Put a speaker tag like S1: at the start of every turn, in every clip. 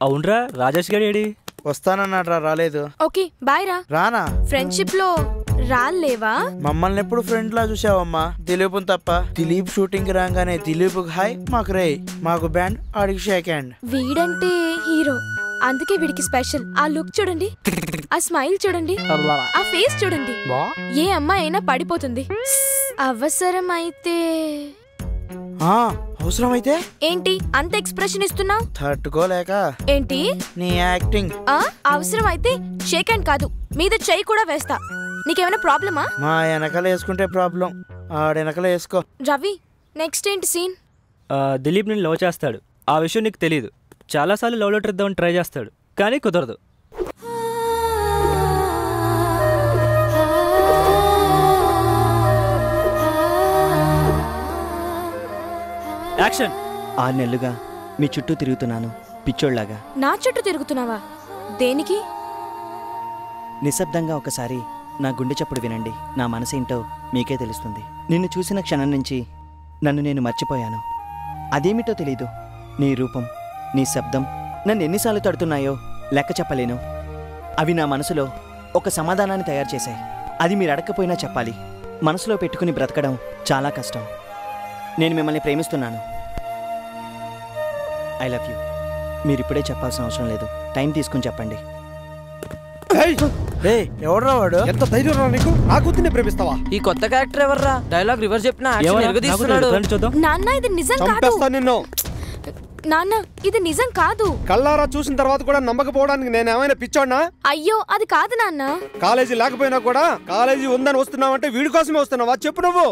S1: అవునరా రాజేష్ గారి
S2: వస్తానన్నాడ్రా రాలేదు.
S3: ఓకే బాయ్ రా.
S2: రానా
S3: ఫ్రెండ్షిప్ లో రాలేవా?
S2: మమ్మల్ని ఎప్పుడు ఫ్రెండ్ లా చూసావమ్మా దిలీప్ తప్ప. దిలీప్ షూటింగ్ కి రాగానే దిలీప్ హాయ్ మాకు రే, మాకు బ్యాండ్ ఆడికి షేక్ హ్యాండ్.
S3: వీడంటే హీరో, అందుకే వీడికి స్పెషల్. ఆ లుక్ చూడండి, ఆ స్మైల్ చూడండి, ఆ ఫేస్ చూడండి. ఏ అమ్మాయి అయినా పడిపోతుంది. అవసరమైతే
S2: అవసరమైతే
S3: ఏంటి అంత ఎక్స్ప్రెషన్ ఇస్తున్నావు?
S2: తట్టుకోలేక.
S3: ఏంటి
S2: నీ యాక్టింగ్.
S3: అవసరమైతే షేక్ హ్యాండ్ కాదు, మీద చెయ్యి కూడా వేస్తా. నీకేమైనా ప్రాబ్లమా?
S2: మా వెనకాల వేసుకుంటే ప్రాబ్లం, ఆడెనకల వేసుకో.
S3: రవి నెక్స్ట్ ఏంటి సీన్?
S1: దిలీప్ నేను లవ్ చేస్తాడు, ఆ విషయం నీకు తెలియదు. చాలాసార్లు లవ్ లెటర్ ఇద్దామని ట్రై చేస్తాడు, కానీ కుదరదు. యాక్షన్.
S4: 6 నెలలుగా మీ చుట్టూ తిరుగుతున్నాను పిచ్చోళ్లాగా.
S3: నా చుట్టూ తిరుగుతున్నావా? దేనికి?
S4: నిశ్శబ్దంగా ఒకసారి నా గుండె చప్పుడు వినండి. నా మనసేంటో మీకే తెలుస్తుంది. నిన్ను చూసిన క్షణం నుంచి నన్ను నేను మర్చిపోయాను. అదేమిటో తెలీదు. నీ రూపం, నీ శబ్దం నన్ను ఎన్నిసార్లు తడుతున్నాయో లెక్క చెప్పలేను. అవి నా మనసులో ఒక సమాధానాన్ని తయారు చేశాయి. అది మీరు అడగకపోయినా చెప్పాలి. మనసులో పెట్టుకుని బ్రతకడం చాలా కష్టం. నేను మిమ్మల్ని ప్రేమిస్తున్నాను. I love you. మీరిప్పుడే చెప్పాల్సిన అవసరం లేదు, టైం తీసుకుని చెప్పండి.
S2: ఎవడ్రా వాడు?
S5: ఎంత ధైర్యం రా నీకు? నా కూతుర్ని ప్రేమిస్తావా?
S6: ఈ కొత్త క్యారెక్టర్ ఎవర్రా? డైలాగ్ రివర్స్ చెప్పినా
S3: నాన్న ఇది నిజం కాదు.
S5: చంపేస్తా నిన్ను.
S3: నాన్న ఇది నిజం కాదు.
S5: కళ్ళారా చూసిన తర్వాత కూడా నమ్మకపోవడానికి నేనేమైనా పిచ్చోడ్నా?
S3: అయ్యో అది కాదు నాన్న.
S5: కాలేజీ లేకపోయినా కూడా కాలేజీ ఉందని వస్తున్నావంటే వీడి కోసమే వస్తున్నావా? చెప్పు నువ్వు.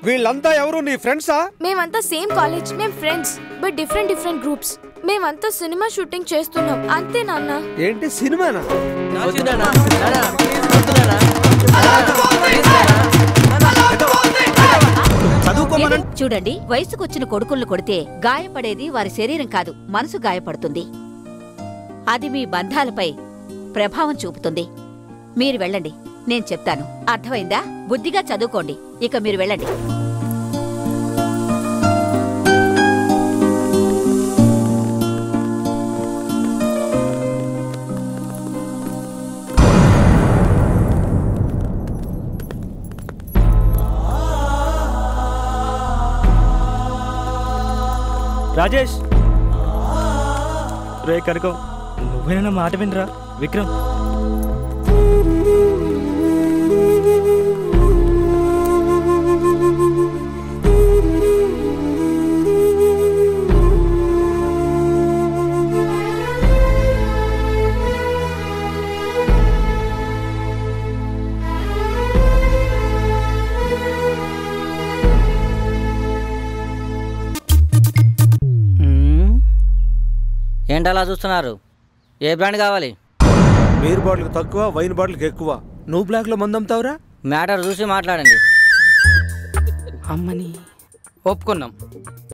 S5: వీళ్ళంతా ఎవరు? నీ ఫ్రెండ్సా?
S3: మేమంతా సేమ్ కాలేజ్, మేం ఫ్రెండ్స్ బట్ డిఫరెంట్ గ్రూప్స్. మేమంతా సినిమా షూటింగ్ చేస్తున్నాం అంతే నాన్న.
S5: ఏంటి సినిమానా?
S7: చూడండి, వయసుకొచ్చిన కొడుకులను కొడితే గాయపడేది వారి శరీరం కాదు, మనసు గాయపడుతుంది. అది మీ బంధాలపై ప్రభావం చూపుతుంది. మీరు వెళ్ళండి, నేను చెప్తాను. అర్థమైందా? బుద్ధిగా చదువుకోండి. ఇక మీరు వెళ్ళండి.
S1: రాజేష్ రే కనుకో, నువ్వేనా మాట వినరా? విక్రమ్
S6: ఏంటలా చూస్తున్నారు? ఏ బ్రాండ్ కావాలి?
S5: బీర్ బాటిల్ తక్కువ, వైన్ బాటిల్కి ఎక్కువ. నువ్వు బ్లాక్ లో మందు అమ్ముతావురా?
S6: మ్యాటర్ చూసి మాట్లాడండి.
S8: అమ్మని
S6: ఒప్పుకున్నాం.